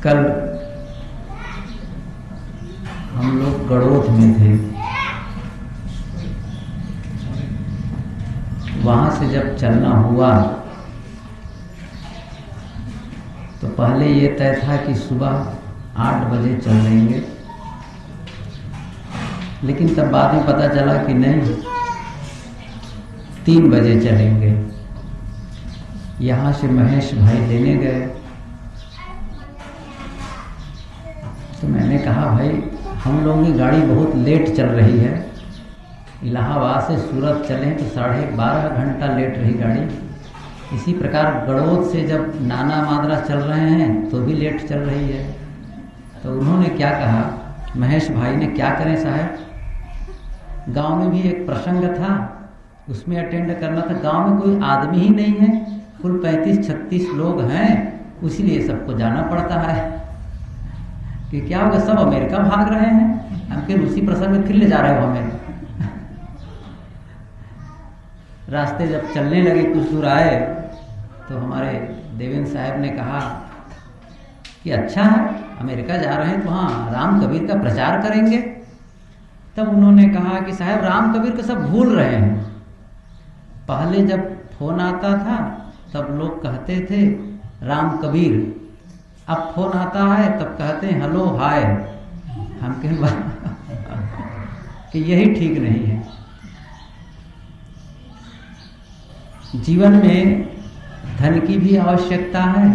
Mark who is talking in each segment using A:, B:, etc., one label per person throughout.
A: कल हम लोग गड़ोथ में थे। वहां से जब चलना हुआ तो पहले ये तय था कि सुबह 8 बजे चल लेंगे, लेकिन तब बाद में पता चला कि नहीं, 3 बजे चलेंगे। यहाँ से महेश भाई लेने गए तो मैंने कहा, भाई हम लोगों की गाड़ी बहुत लेट चल रही है, इलाहाबाद से सूरत चलें तो 12.5 घंटा लेट रही गाड़ी। इसी प्रकार गड़ोद से जब नाना मादरा चल रहे हैं तो भी लेट चल रही है। तो उन्होंने क्या कहा, महेश भाई ने, क्या करें साहब, गांव में भी एक प्रसंग था, उसमें अटेंड करना था। गांव में कोई आदमी ही नहीं है, कुल 35-36 लोग हैं, इसीलिए सबको जाना पड़ता है। कि क्या होगा, सब अमेरिका भाग रहे हैं, हम फिर उसी प्रसंग में फिर ले जा रहे हो हमें। रास्ते जब चलने लगे, कुछ दूर आए तो हमारे देवेंद्र साहब ने कहा कि अच्छा है, अमेरिका जा रहे हैं तो वहाँ राम कबीर का प्रचार करेंगे। तब उन्होंने कहा कि साहब, राम कबीर को सब भूल रहे हैं। पहले जब फोन आता था तब लोग कहते थे राम कबीर, अब फोन आता है तब कहते हैं हेलो हाय। हम कहें कि यही ठीक नहीं है। जीवन में धन की भी आवश्यकता है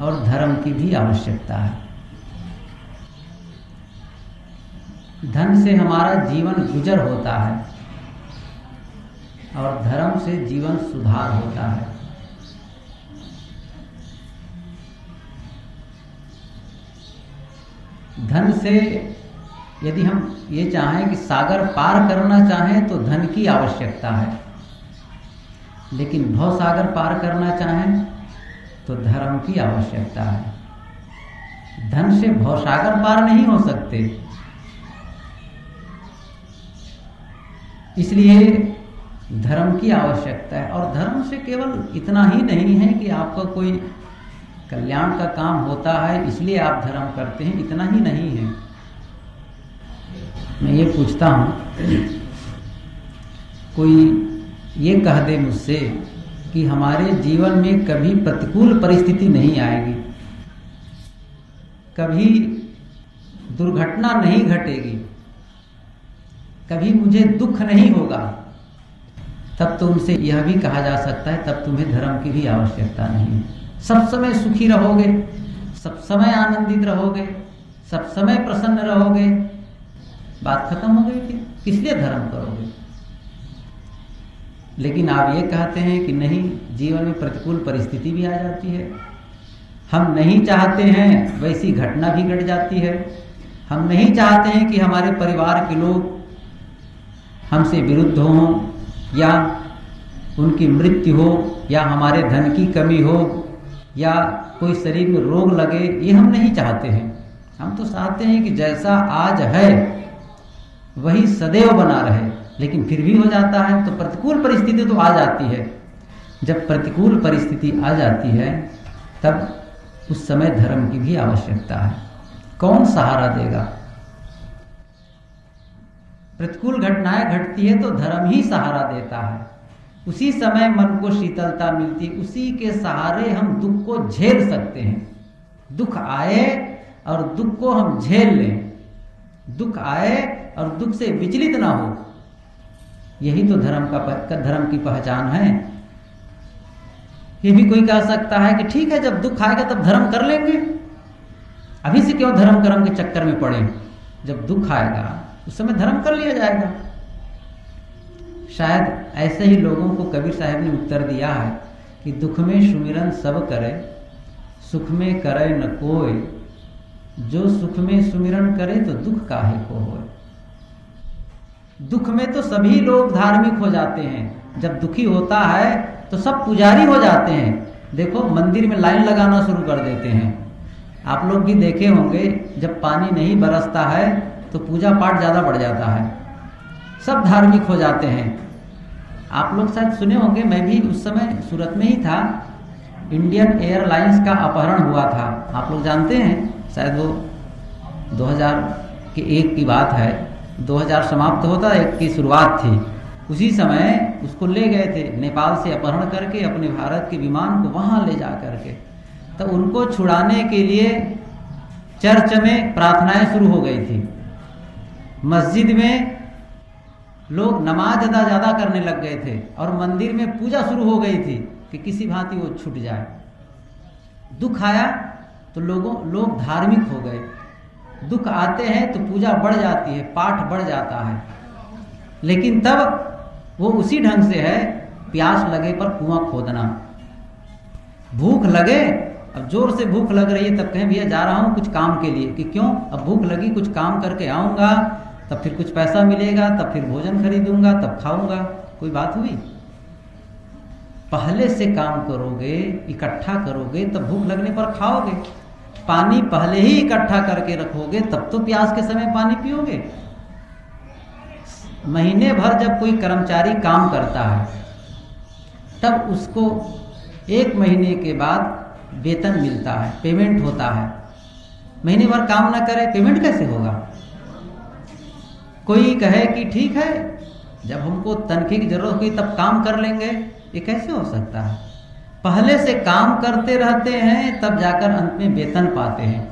A: और धर्म की भी आवश्यकता है। धन से हमारा जीवन गुजर होता है और धर्म से जीवन सुधार होता है। धन से यदि हम ये चाहें कि सागर पार करना चाहें तो धन की आवश्यकता है, लेकिन भव सागर पार करना चाहें तो धर्म की आवश्यकता है। धन से भव सागर पार नहीं हो सकते, इसलिए धर्म की आवश्यकता है। और धर्म से केवल इतना ही नहीं है कि आपका कोई कल्याण का काम होता है इसलिए आप धर्म करते हैं, इतना ही नहीं है। मैं ये पूछता हूँ, कोई ये कह दे मुझसे कि हमारे जीवन में कभी प्रतिकूल परिस्थिति नहीं आएगी, कभी दुर्घटना नहीं घटेगी, कभी मुझे दुख नहीं होगा, तब तो उनसे यह भी कहा जा सकता है तब तुम्हें धर्म की भी आवश्यकता नहीं है। सब समय सुखी रहोगे, सब समय आनंदित रहोगे, सब समय प्रसन्न रहोगे, बात खत्म हो गई, फिर किस लिए धर्म करोगे। लेकिन आप ये कहते हैं कि नहीं, जीवन में प्रतिकूल परिस्थिति भी आ जाती है, हम नहीं चाहते हैं वैसी घटना भी घट जाती है, हम नहीं चाहते हैं कि हमारे परिवार के लोग हमसे विरुद्ध हों या उनकी मृत्यु हो या हमारे धन की कमी हो या कोई शरीर में रोग लगे, ये हम नहीं चाहते हैं। हम तो चाहते हैं कि जैसा आज है वही सदैव बना रहे, लेकिन फिर भी हो जाता है तो प्रतिकूल परिस्थिति तो आ जाती है। जब प्रतिकूल परिस्थिति आ जाती है तब उस समय धर्म की भी आवश्यकता है। कौन सहारा देगा? प्रतिकूल घटनाएं घटती है तो धर्म ही सहारा देता है। उसी समय मन को शीतलता मिलती, उसी के सहारे हम दुख को झेल सकते हैं। दुख आए और दुख को हम झेल लें, दुख आए और दुख से विचलित ना हो, यही तो धर्म की पहचान है। ये भी कोई कह सकता है कि ठीक है, जब दुख आएगा तब धर्म कर लेंगे, अभी से क्यों धर्म कर्म के चक्कर में पड़े, जब दुख आएगा उस समय धर्म कर लिया जाएगा। शायद ऐसे ही लोगों को कबीर साहब ने उत्तर दिया है कि दुख में सुमिरन सब करे, सुख में करे न कोई, जो सुख में सुमिरन करे तो दुख काहे को होए। दुख में तो सभी लोग धार्मिक हो जाते हैं, जब दुखी होता है तो सब पुजारी हो जाते हैं। देखो, मंदिर में लाइन लगाना शुरू कर देते हैं। आप लोग भी देखे होंगे, जब पानी नहीं बरसता है तो पूजा पाठ ज़्यादा बढ़ जाता है, सब धार्मिक हो जाते हैं। आप लोग शायद सुने होंगे, मैं भी उस समय सूरत में ही था, इंडियन एयरलाइंस का अपहरण हुआ था। आप लोग जानते हैं, शायद वो 2001 की बात है, 2000 समाप्त होता, 1 की शुरुआत थी। उसी समय उसको ले गए थे, नेपाल से अपहरण करके अपने भारत के विमान को वहाँ ले जा करके। तो उनको छुड़ाने के लिए चर्च में प्रार्थनाएं शुरू हो गई थी, मस्जिद में लोग नमाज अदा ज़्यादा करने लग गए थे और मंदिर में पूजा शुरू हो गई थी कि किसी भांति वो छूट जाए। दुख आया तो लोग धार्मिक हो गए। दुख आते हैं तो पूजा बढ़ जाती है, पाठ बढ़ जाता है। लेकिन तब वो उसी ढंग से है, प्यास लगे पर कुआं खोदना। भूख लगे, अब जोर से भूख लग रही है, तब कहें भैया जा रहा हूं कुछ काम के लिए, कि क्यों, अब भूख लगी, कुछ काम करके आऊंगा, तब फिर कुछ पैसा मिलेगा, तब फिर भोजन खरीदूंगा, तब खाऊंगा। कोई बात हुई? पहले से काम करोगे, इकट्ठा करोगे, तब भूख लगने पर खाओगे। पानी पहले ही इकट्ठा करके रखोगे, तब तो प्यास के समय पानी पियोगे। महीने भर जब कोई कर्मचारी काम करता है, तब उसको 1 महीने के बाद वेतन मिलता है, पेमेंट होता है। महीने भर काम ना करे, पेमेंट कैसे होगा? कोई कहे कि ठीक है, जब हमको तनख्वाह की जरूरत हुई तब काम कर लेंगे, ये कैसे हो सकता है? पहले से काम करते रहते हैं, तब जाकर अंत में वेतन पाते हैं।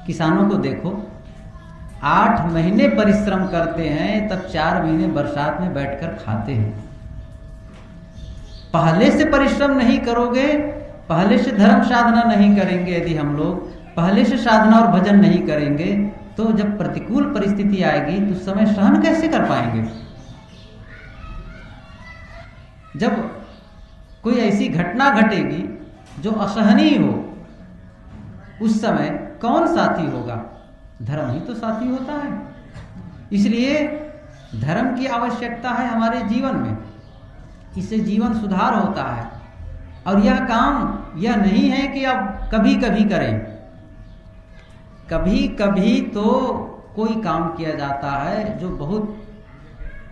A: किसानों को देखो, 8 महीने परिश्रम करते हैं, तब 4 महीने बरसात में बैठकर खाते हैं। पहले से परिश्रम नहीं करोगे, पहले से धर्म साधना नहीं करेंगे, यदि हम लोग पहले से साधना और भजन नहीं करेंगे, तो जब प्रतिकूल परिस्थिति आएगी तो उस समय सहन कैसे कर पाएंगे? जब कोई ऐसी घटना घटेगी जो असहनीय हो, उस समय कौन साथी होगा? धर्म ही तो साथी होता है। इसलिए धर्म की आवश्यकता है हमारे जीवन में, इससे जीवन सुधार होता है। और यह काम यह नहीं है कि अब कभी कभी करें, कभी कभी तो कोई काम किया जाता है जो बहुत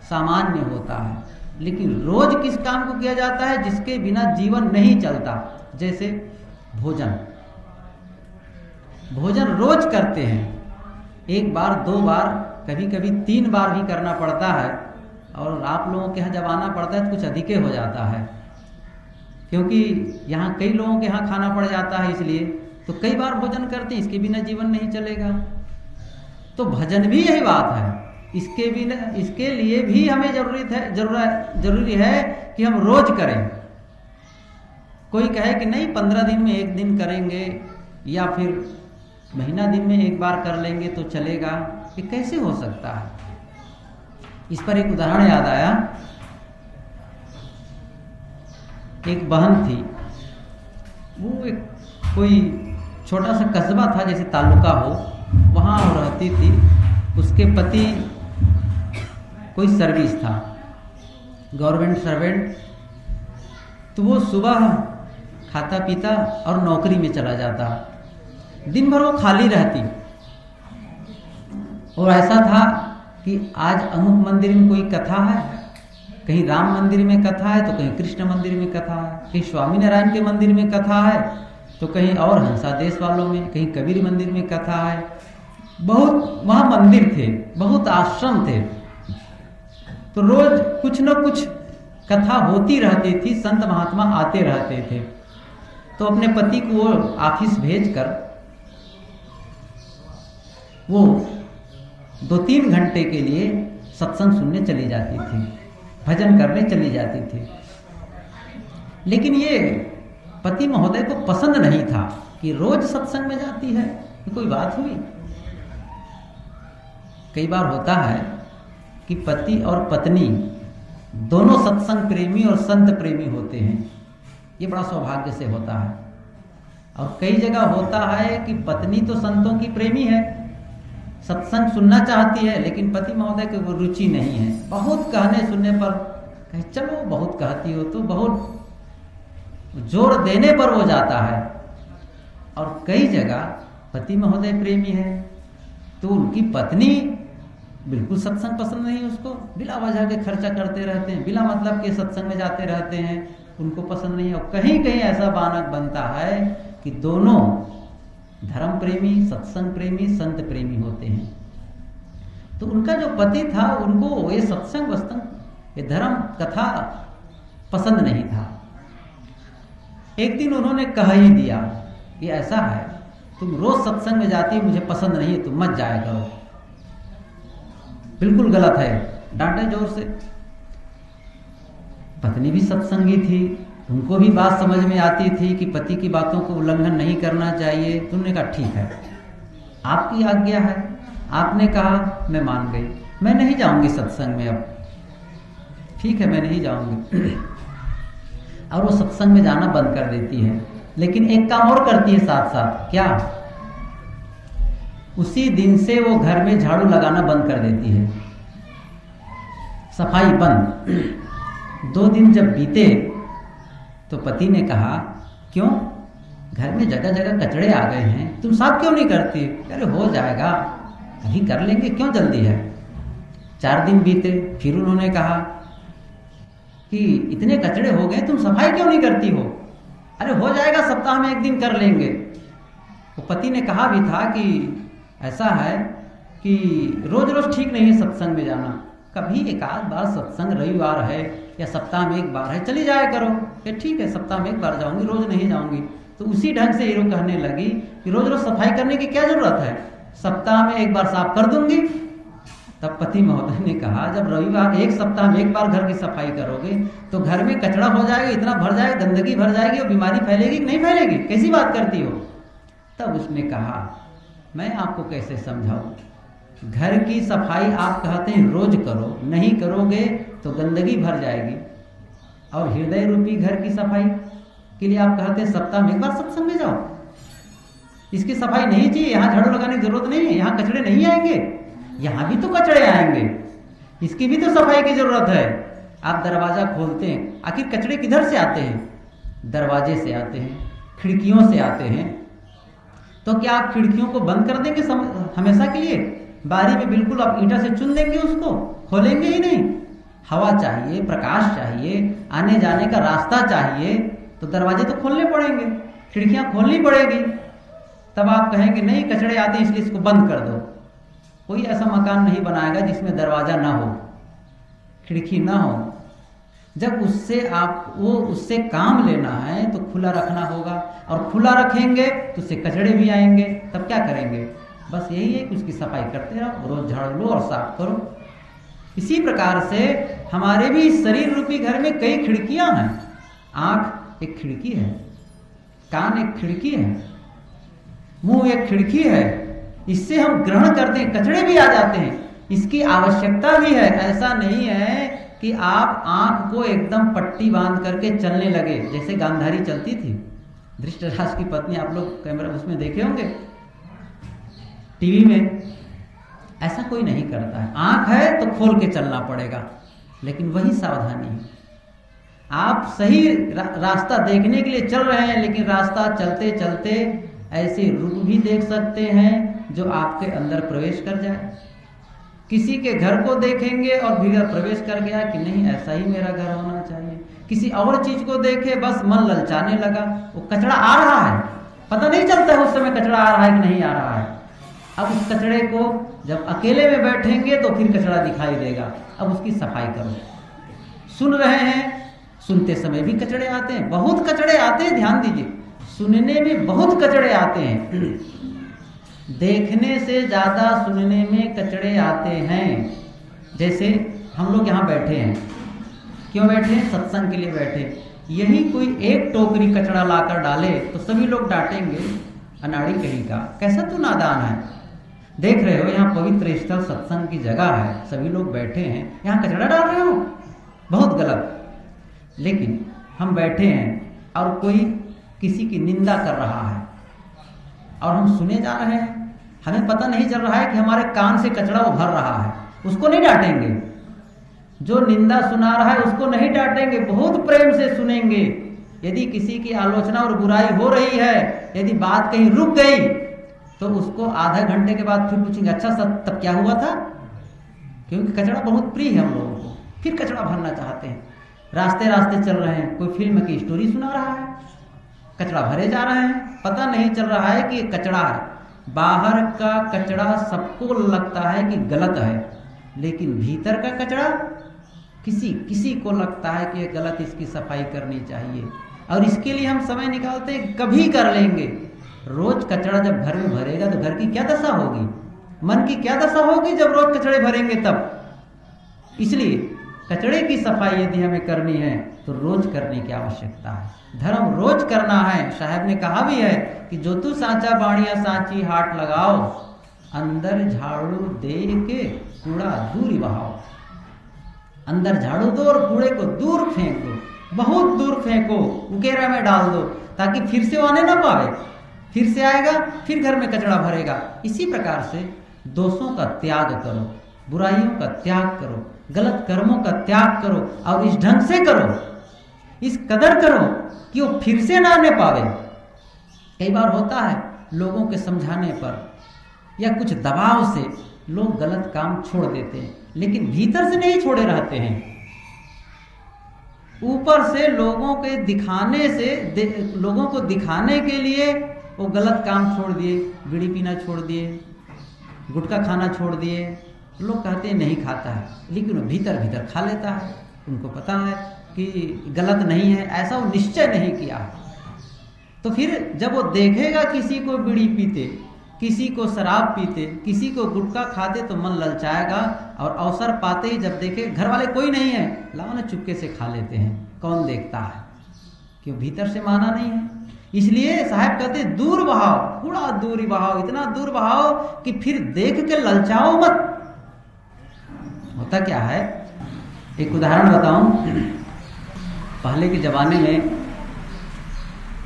A: सामान्य होता है, लेकिन रोज किस काम को किया जाता है जिसके बिना जीवन नहीं चलता। जैसे भोजन, भोजन रोज करते हैं, 1 बार 2 बार, कभी कभी 3 बार भी करना पड़ता है। और आप लोगों के यहाँ जब आना पड़ता है तो कुछ अधिक हो जाता है, क्योंकि यहाँ कई लोगों के यहाँ खाना पड़ जाता है, इसलिए तो कई बार भोजन करते हैं। इसके बिना जीवन नहीं चलेगा। तो भजन भी यही बात है, इसके बिना, इसके लिए भी हमें जरूरी है कि हम रोज करें। कोई कहे कि नहीं 15 दिन में 1 दिन करेंगे, या फिर महीना दिन में 1 बार कर लेंगे तो चलेगा, ये कैसे हो सकता है? इस पर एक उदाहरण याद आया। एक बहन थी, वो एक कोई छोटा सा कस्बा था, जैसे तालुका हो, वहाँ वो रहती थी। उसके पति कोई सर्विस था, गवर्नमेंट सर्वेंट। तो वो सुबह खाता पीता और नौकरी में चला जाता, दिन भर वो खाली रहती। और ऐसा था कि आज अमुक मंदिर में कोई कथा है, कहीं राम मंदिर में कथा है, तो कहीं कृष्ण मंदिर में कथा है, कहीं स्वामी नारायण के मंदिर में कथा है, तो कहीं और हंसा देश वालों में, कहीं कबीर मंदिर में कथा है। बहुत वहाँ मंदिर थे, बहुत आश्रम थे, तो रोज कुछ न कुछ कथा होती रहती थी, संत महात्मा आते रहते थे। तो अपने पति को वो ऑफिस भेजकर वो 2-3 घंटे के लिए सत्संग सुनने चली जाती थी, भजन करने चली जाती थी। लेकिन ये पति महोदय को पसंद नहीं था कि रोज सत्संग में जाती है, तो कोई बात हुई। कई बार होता है कि पति और पत्नी दोनों सत्संग प्रेमी और संत प्रेमी होते हैं, ये बड़ा सौभाग्य से होता है। और कई जगह होता है कि पत्नी तो संतों की प्रेमी है, सत्संग सुनना चाहती है, लेकिन पति महोदय की वो रुचि नहीं है। बहुत कहने सुनने पर कहे चलो, बहुत कहती हो तो, बहुत जोर देने पर वो जाता है। और कई जगह पति महोदय प्रेमी है, तो उनकी पत्नी बिल्कुल सत्संग पसंद नहीं उसको, बिला वजह के खर्चा करते रहते हैं, बिला मतलब के सत्संग में जाते रहते हैं, उनको पसंद नहीं है। और कहीं कहीं ऐसा बानक बनता है कि दोनों धर्म प्रेमी, सत्संग प्रेमी, संत प्रेमी होते हैं। तो उनका जो पति था उनको ये सत्संग वस्तंग, ये धर्म कथा पसंद नहीं था। एक दिन उन्होंने कह ही दिया कि ऐसा है, तुम रोज सत्संग में जाती हो, मुझे पसंद नहीं है, तुम मत जाया करो, बिल्कुल गलत है। डांटे जोर से। पत्नी भी सत्संगी थी, उनको भी बात समझ में आती थी कि पति की बातों को उल्लंघन नहीं करना चाहिए। तुमने कहा ठीक है, आपकी आज्ञा है, आपने कहा, मैं मान गई, मैं नहीं जाऊंगी सत्संग में अब। ठीक है, मैं नहीं जाऊंगी। और वो सत्संग में जाना बंद कर देती है। लेकिन एक काम और करती है साथ साथ। क्या? उसी दिन से वो घर में झाड़ू लगाना बंद कर देती है, सफाई बंद। 2 दिन जब बीते तो पति ने कहा, क्यों, घर में जगह जगह कचड़े आ गए हैं, तुम साफ क्यों नहीं करती? अरे हो जाएगा, अभी कर लेंगे, क्यों जल्दी है। 4 दिन बीते, फिर उन्होंने कहा कि इतने कचड़े हो गए, तुम सफाई क्यों नहीं करती हो? अरे हो जाएगा, सप्ताह में 1 दिन कर लेंगे। तो पति ने कहा भी था कि ऐसा है कि रोज रोज ठीक नहीं है सत्संग में जाना, कभी एक आध बार सत्संग रविवार है या सप्ताह में 1 बार है, चली जाया करो। कि ठीक है, सप्ताह में 1 बार जाऊंगी, रोज नहीं जाऊंगी। तो उसी ढंग से हीरो कहने लगी कि रोज रोज सफाई करने की क्या जरूरत है, सप्ताह में 1 बार साफ कर दूंगी। तब पति महोदय ने कहा, जब रविवार 1 सप्ताह में 1 बार घर की सफाई करोगे तो घर में कचरा हो जाएगा, इतना भर जाएगा, गंदगी भर जाएगी और बीमारी फैलेगी कि नहीं फैलेगी? कैसी बात करती हो? तब उसने कहा, मैं आपको कैसे समझाऊं, घर की सफाई आप कहते हैं रोज करो, नहीं करोगे तो गंदगी भर जाएगी। और हृदय रूपी घर की सफाई के लिए आप कहते हैं सप्ताह में 1 बार सत्संग में जाओ। इसकी सफाई नहीं चाहिए, यहाँ झाड़ू लगाने की जरूरत नहीं है, यहाँ कचड़े नहीं आएंगे, यहाँ भी तो कचड़े आएंगे, इसकी भी तो सफाई की जरूरत है। आप दरवाजा खोलते हैं, आखिर कचड़े किधर से आते हैं? दरवाजे से आते हैं, खिड़कियों से आते हैं। तो क्या आप खिड़कियों को बंद कर देंगे हमेशा के लिए? बारी में बिल्कुल आप ईंटा से चुन देंगे, उसको खोलेंगे ही नहीं? हवा चाहिए, प्रकाश चाहिए, आने जाने का रास्ता चाहिए, तो दरवाजे तो खोलने पड़ेंगे, खिड़कियां खोलनी पड़ेगी। तब आप कहेंगे नहीं, कचड़े आते हैं इसलिए इसको बंद कर दो। कोई ऐसा मकान नहीं बनाएगा जिसमें दरवाजा ना हो, खिड़की ना हो। जब उससे काम लेना है तो खुला रखना होगा, और खुला रखेंगे तो उससे कचड़े भी आएंगे। तब क्या करेंगे? बस यही है कि उसकी सफाई करते रहो, रोज झाड़ू लो और साफ करो। इसी प्रकार से हमारे भी शरीर रूपी घर में कई खिड़कियां हैं। आंख एक खिड़की है, कान एक खिड़की है, मुंह एक खिड़की है, इससे हम ग्रहण करते हैं, कचड़े भी आ जाते हैं, इसकी आवश्यकता भी है। ऐसा नहीं है कि आप आंख को एकदम पट्टी बांध करके चलने लगे जैसे गांधारी चलती थी, धृतराष्ट्र की पत्नी। आप लोग कैमरा उसमें देखे होंगे, टीवी में। ऐसा कोई नहीं करता है। आंख है तो खोल के चलना पड़ेगा, लेकिन वही सावधानी है। आप सही रास्ता देखने के लिए चल रहे हैं, लेकिन रास्ता चलते चलते ऐसे रूप भी देख सकते हैं जो आपके अंदर प्रवेश कर जाए। किसी के घर को देखेंगे और भीतर प्रवेश कर गया कि नहीं, ऐसा ही मेरा घर होना चाहिए। किसी और चीज को देखे, बस मन ललचाने लगा, वो कचड़ा आ रहा है, पता नहीं चलता है उस समय कचड़ा आ रहा है कि नहीं आ रहा है। अब उस कचड़े को जब अकेले में बैठेंगे तो फिर कचड़ा दिखाई देगा, अब उसकी सफाई करो। सुन रहे हैं, सुनते समय भी कचड़े आते हैं, बहुत कचड़े आते हैं, ध्यान दीजिए। सुनने में बहुत कचड़े आते हैं, देखने से ज्यादा सुनने में कचड़े आते हैं। जैसे हम लोग यहाँ बैठे हैं, क्यों बैठे हैं? सत्संग के लिए बैठे। यही कोई एक टोकरी कचड़ा लाकर डाले तो सभी लोग डांटेंगे, अनाड़ी कहीं का, कैसा तू नादान है। देख रहे हो यहाँ पवित्र स्थल सत्संग की जगह है, सभी लोग बैठे हैं, यहाँ कचड़ा डाल रहे हो, बहुत गलत। लेकिन हम बैठे हैं और कोई किसी की निंदा कर रहा है और हम सुने जा रहे हैं, हमें पता नहीं चल रहा है कि हमारे कान से कचड़ा उभर रहा है, उसको नहीं डांटेंगे। जो निंदा सुना रहा है उसको नहीं डांटेंगे, बहुत प्रेम से सुनेंगे। यदि किसी की आलोचना और बुराई हो रही है, यदि बात कहीं रुक गई तो उसको आधा घंटे के बाद फिर पूछेंगे, अच्छा सर तब क्या हुआ था? क्योंकि कचड़ा बहुत प्रिय है हम लोगों को, फिर कचड़ा भरना चाहते हैं। रास्ते रास्ते चल रहे हैं, कोई फिल्म की स्टोरी सुना रहा है, कचरा भरे जा रहे हैं, पता नहीं चल रहा है कि ये कचरा है। बाहर का कचरा सबको लगता है कि गलत है, लेकिन भीतर का कचरा किसी को लगता है कि ये गलत, इसकी सफाई करनी चाहिए, और इसके लिए हम समय निकालते हैं, कभी कर लेंगे। रोज कचरा जब घर में भरेगा तो घर की क्या दशा होगी, मन की क्या दशा होगी जब रोज कचड़े भरेंगे तब। इसलिए कचड़े की सफाई यदि हमें करनी है तो रोज करने की आवश्यकता है, धर्म रोज करना है। साहब ने कहा भी है कि जो तू सांचा बाणिया सांची हाथ लगाओ, अंदर झाड़ू दे के कूड़ा दूर बहाओ। अंदर झाड़ू दो और कूड़े को दूर फेंक दो, बहुत दूर फेंको, उकेरा में डाल दो, ताकि फिर से वो आने ना पावे। फिर से आएगा, फिर घर में कचरा भरेगा। इसी प्रकार से दोषों का त्याग करो, बुराइयों का त्याग करो, गलत कर्मों का त्याग करो, और इस ढंग से करो, इस कदर करो कि वो फिर से ना आने पावे। कई बार होता है लोगों के समझाने पर या कुछ दबाव से लोग गलत काम छोड़ देते हैं, लेकिन भीतर से नहीं छोड़े रहते हैं। ऊपर से लोगों के दिखाने से लोगों को दिखाने के लिए वो गलत काम छोड़ दिए, बीड़ी पीना छोड़ दिए, गुटखा खाना छोड़ दिए। लोग कहते हैं नहीं खाता है, लेकिन वो भीतर भीतर खा लेता है। उनको पता है कि गलत नहीं है, ऐसा वो निश्चय नहीं किया। तो फिर जब वो देखेगा किसी को बीड़ी पीते, किसी को शराब पीते, किसी को गुटखा खाते, तो मन ललचाएगा, और अवसर पाते ही जब देखे घर वाले कोई नहीं है, लाओ ना चुपके से खा लेते हैं, कौन देखता है, क्यों भीतर से माना नहीं है। इसलिए साहब कहते दूर बहाओ, कूड़ा दूर ही बहाओ, इतना दूर बहाओ कि फिर देख के ललचाओ मत। होता क्या है, एक उदाहरण बताऊं। पहले के जमाने में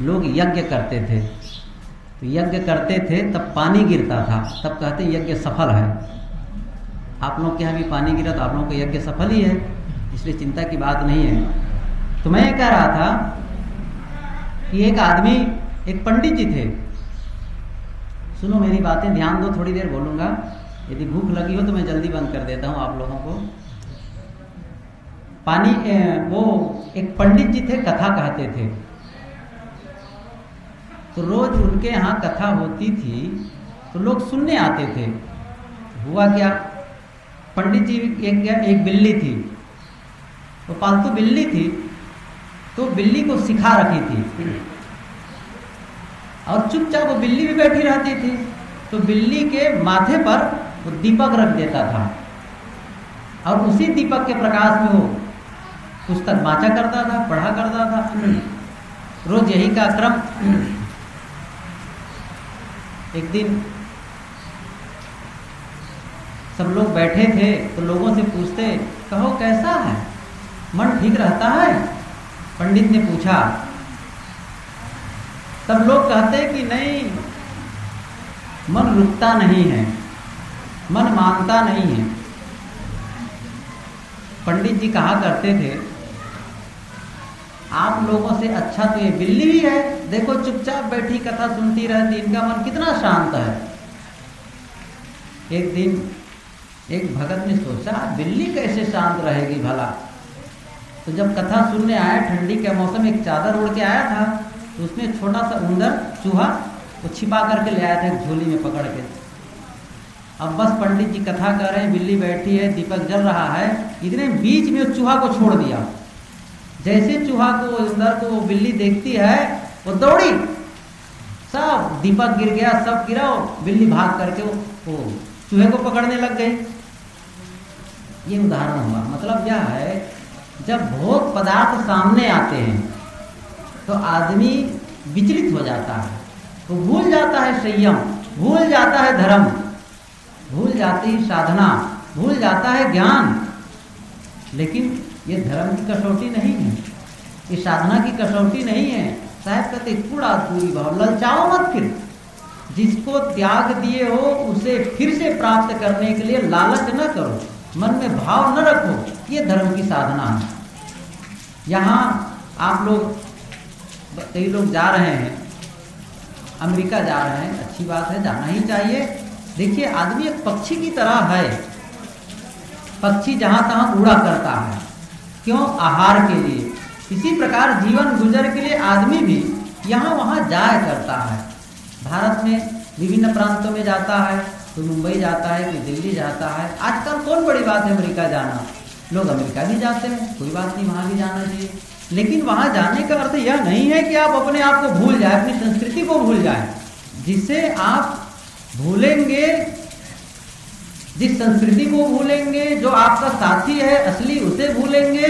A: लोग यज्ञ करते थे, तो यज्ञ करते थे तब पानी गिरता था, तब कहते यज्ञ सफल है। आप लोग के यहाँ भी पानी गिरा तो आप लोगों का यज्ञ सफल ही है, इसलिए चिंता की बात नहीं है। तो मैं ये कह रहा था कि एक आदमी, एक पंडित जी थे। सुनो मेरी बातें, ध्यान दो, थोड़ी देर बोलूँगा, यदि भूख लगी हो तो मैं जल्दी बंद कर देता हूँ आप लोगों को। वो एक पंडित जी थे, कथा कहते थे। तो रोज उनके यहाँ कथा होती थी तो लोग सुनने आते थे। हुआ क्या, पंडित जी एक बिल्ली थी, वो पालतू बिल्ली थी, तो बिल्ली को सिखा रखी थी, और चुपचाप वो बिल्ली भी बैठी रहती थी। तो बिल्ली के माथे पर वो दीपक रख देता था, और उसी दीपक के प्रकाश में वो पुस्तक वाचा करता था, पढ़ा करता था। रोज यही का क्रम। एक दिन सब लोग बैठे थे तो लोगों से पूछते, कहो कैसा है, मन ठीक रहता है? पंडित ने पूछा। तब लोग कहते कि नहीं, मन रुकता नहीं है, मन मानता नहीं है। पंडित जी कहा करते थे, आप लोगों से अच्छा तो ये बिल्ली ही है, देखो चुपचाप बैठी कथा सुनती रहती, इनका मन कितना शांत है। एक दिन एक भगत ने सोचा, बिल्ली कैसे शांत रहेगी भला। तो जब कथा सुनने आया, ठंडी के मौसम, एक चादर उड़ के आया था, तो उसमें एक छोटा सा उंदर चूहा वो छिपा करके ले आया था एक झोली में पकड़ के। अब बस पंडित जी कथा कर रहे हैं, बिल्ली बैठी है, दीपक जल रहा है, इतने बीच में उस चूहा को छोड़ दिया। जैसे चूहा को, उंदर को वो बिल्ली देखती है, वो दौड़ी, सब दीपक गिर गया, सब गिरा, बिल्ली भाग करके वो चूहे को पकड़ने लग गई। ये उदाहरण हुआ। मतलब यह है, जब भोग पदार्थ सामने आते हैं तो आदमी विचलित हो जाता है, वो भूल जाता है संयम, भूल जाता है धर्म, भूल जाती है साधना, भूल जाता है ज्ञान। लेकिन ये धर्म की कसौटी नहीं है, ये साधना की कसौटी नहीं है। साहब कहते कूड़ा दूरी भाव, ललचाओ मत। फिर जिसको त्याग दिए हो उसे फिर से प्राप्त करने के लिए लालच न करो, मन में भाव न रखो, ये धर्म की साधना है। यहाँ आप लोग, कई लोग जा रहे हैं, अमेरिका जा रहे हैं, अच्छी बात है, जाना ही चाहिए। देखिए, आदमी एक पक्षी की तरह है, पक्षी जहाँ तहाँ उड़ा करता है, क्यों? आहार के लिए। इसी प्रकार जीवन गुजर के लिए आदमी भी यहाँ वहाँ जाया करता है। भारत में विभिन्न प्रांतों में जाता है, कोई मुंबई जाता है, कोई दिल्ली जाता है। आजकल कौन बड़ी बात है अमेरिका जाना, लोग अमेरिका भी जाते हैं, कोई बात नहीं, वहाँ भी जाना चाहिए। लेकिन वहाँ जाने का अर्थ यह नहीं है कि आप अपने आप को भूल जाए, अपनी संस्कृति को भूल जाए। जिसे आप भूलेंगे, जिस संस्कृति को भूलेंगे, जो आपका साथी है असली उसे भूलेंगे,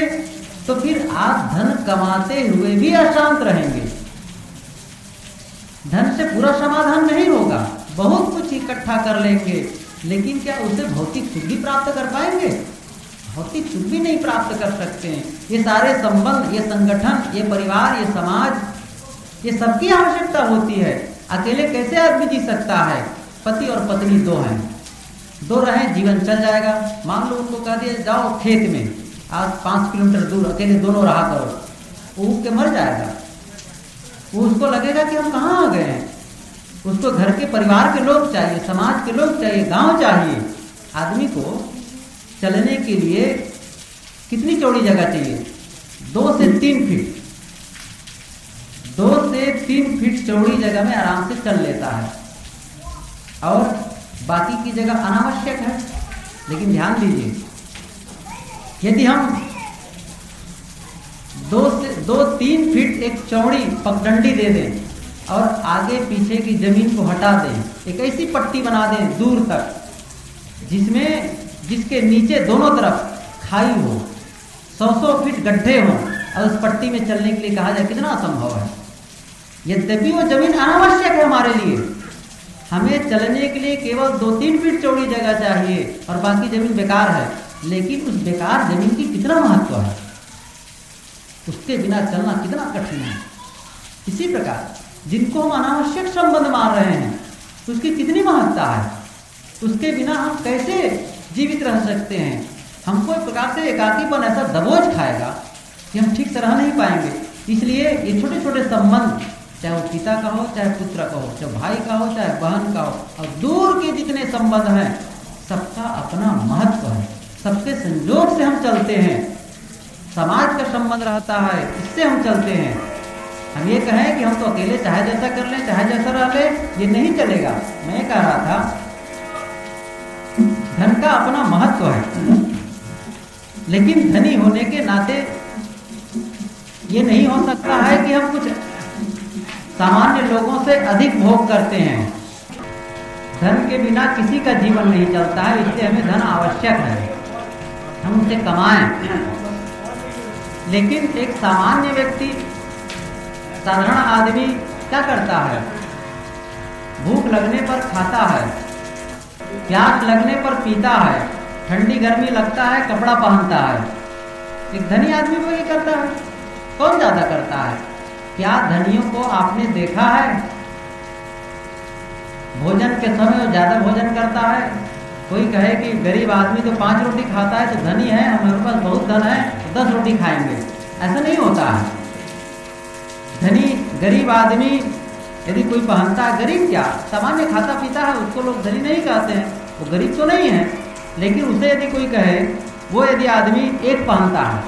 A: तो फिर आप धन कमाते हुए भी अशांत रहेंगे। धन से पूरा समाधान नहीं होगा, बहुत कुछ इकट्ठा कर लेंगे, लेकिन क्या उसे भौतिक सुख भी प्राप्त कर पाएंगे? भौतिक सुख भी नहीं प्राप्त कर सकते हैं। ये सारे संबंध, ये संगठन, ये परिवार, ये समाज, ये सबकी आवश्यकता होती है। अकेले कैसे आदमी जी सकता है? पति और पत्नी दो हैं, दो रहें, जीवन चल जाएगा। मान लो उनको कह दिया जाओ खेत में, आज 5 किलोमीटर दूर अकेले दोनों रहा करो, वो के मर जाएगा। वो उसको लगेगा कि हम कहाँ आ गए हैं। उसको घर के परिवार के लोग चाहिए, समाज के लोग चाहिए, गांव चाहिए। आदमी को चलने के लिए कितनी चौड़ी जगह चाहिए? 2 से 3 फीट, 2 से 3 फीट चौड़ी जगह में आराम से चल लेता है, और बाकी की जगह अनावश्यक है। लेकिन ध्यान दीजिए, यदि हम 2-3 फीट एक चौड़ी पगडंडी दे दें और आगे पीछे की जमीन को हटा दें, एक ऐसी पट्टी बना दें दूर तक जिसके नीचे दोनों तरफ खाई हो, 100 फीट गड्ढे हों, और उस पट्टी में चलने के लिए कहा जाए, कितना असंभव है। यद्यपि वो जमीन अनावश्यक है हमारे लिए, हमें चलने के लिए केवल 2-3 फीट चौड़ी जगह चाहिए और बाकी जमीन बेकार है। लेकिन उस बेकार जमीन की कितना महत्व है, उसके बिना चलना कितना कठिन है। इसी प्रकार जिनको हम अनावश्यक संबंध मान रहे हैं, उसकी कितनी महत्ता है, उसके बिना हम कैसे जीवित रह सकते हैं। हमको एक प्रकार से एकाकीपन ऐसा दबोच खाएगा कि हम ठीक से रह नहीं पाएंगे। इसलिए ये छोटे छोटे संबंध, चाहे वो पिता का हो, चाहे पुत्र का हो, चाहे भाई का हो, चाहे बहन का हो, और दूर के जितने संबंध हैं, सबका अपना महत्व है। सबके संजोग से हम चलते हैं, समाज का संबंध रहता है, इससे हम चलते हैं। हम ये कहें कि हम तो अकेले चाहे जैसा कर लें, चाहे जैसा रह ले, ये नहीं चलेगा। मैं कह रहा था धन का अपना महत्व है, लेकिन धनी होने के नाते ये नहीं हो सकता है कि हम कुछ सामान्य लोगों से अधिक भोग करते हैं। धन के बिना किसी का जीवन नहीं चलता है, इसलिए हमें धन आवश्यक है, हम उसे कमाएं। लेकिन एक सामान्य व्यक्ति, साधारण आदमी क्या करता है? भूख लगने पर खाता है, प्यास लगने पर पीता है, ठंडी गर्मी लगता है कपड़ा पहनता है। एक धनी आदमी को ये करता है? कौन ज्यादा करता है? क्या धनियों को आपने देखा है भोजन के समय ज्यादा भोजन करता है? कोई कहे कि गरीब आदमी तो 5 रोटी खाता है तो धनी है, हमारे पास बहुत धन है, 10 रोटी खाएंगे। ऐसा नहीं होता है। धनी गरीब आदमी यदि कोई पहनता है, गरीब क्या सामान्य खाता पीता है, उसको लोग धनी नहीं कहते हैं, वो गरीब तो नहीं है। लेकिन उसे यदि कोई कहे, वो यदि आदमी एक पहनता है,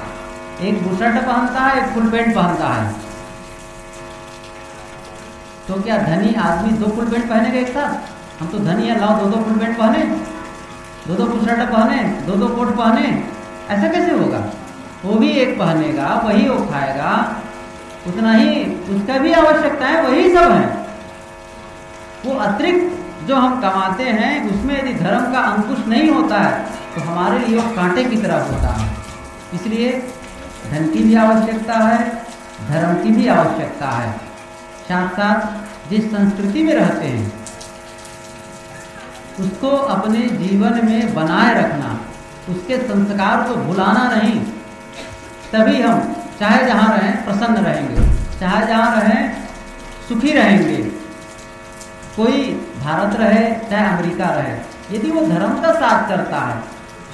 A: एक बुशर्ट पहनता है, एक फुल पैंट पहनता है, तो क्या धनी आदमी 2 फुल पैंट पहनेगा एक साथ? हम तो धनी है, लाओ 2-2 फुल पैंट पहने, 2-2 फुल शर्ट पहने, 2-2 कोट पहने, ऐसा कैसे होगा? वो भी एक पहनेगा, वही वो खाएगा, उतना ही उसका भी आवश्यकता है, वही सब है। वो अतिरिक्त जो हम कमाते हैं उसमें यदि धर्म का अंकुश नहीं होता है तो हमारे लिए वो कांटे की तरह होता है। इसलिए धन की भी आवश्यकता है, धर्म की भी आवश्यकता है। साथ साथ जिस संस्कृति में रहते हैं उसको अपने जीवन में बनाए रखना, उसके संस्कार को भुलाना नहीं, तभी हम चाहे जहाँ रहें प्रसन्न रहेंगे, चाहे जहाँ रहें सुखी रहेंगे। कोई भारत रहे चाहे अमेरिका रहे, यदि वो धर्म का साथ करता है,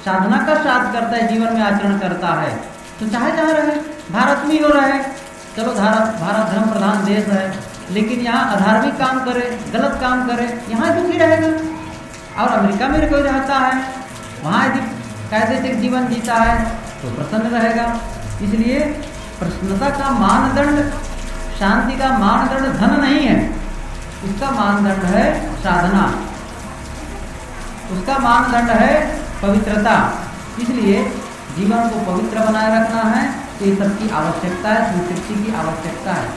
A: साधना का साथ करता है, जीवन में आचरण करता है, तो चाहे जहाँ रहे, भारत में ही हो रहे, चलो भारत धर्म प्रधान देश है, लेकिन यहाँ अधार्मिक काम करे, गलत काम करे, यहाँ दुखी रहेगा। और अमेरिका में कोई रहता है, वहाँ यदि कायदे से जीवन जीता है तो प्रसन्न रहेगा। इसलिए प्रसन्नता का मानदंड, शांति का मानदंड धन नहीं है, उसका मानदंड है साधना, उसका मानदंड है पवित्रता। इसलिए जीवन को पवित्र बनाए रखना है, तो ये सबकी आवश्यकता है, संतृप्ति की आवश्यकता है।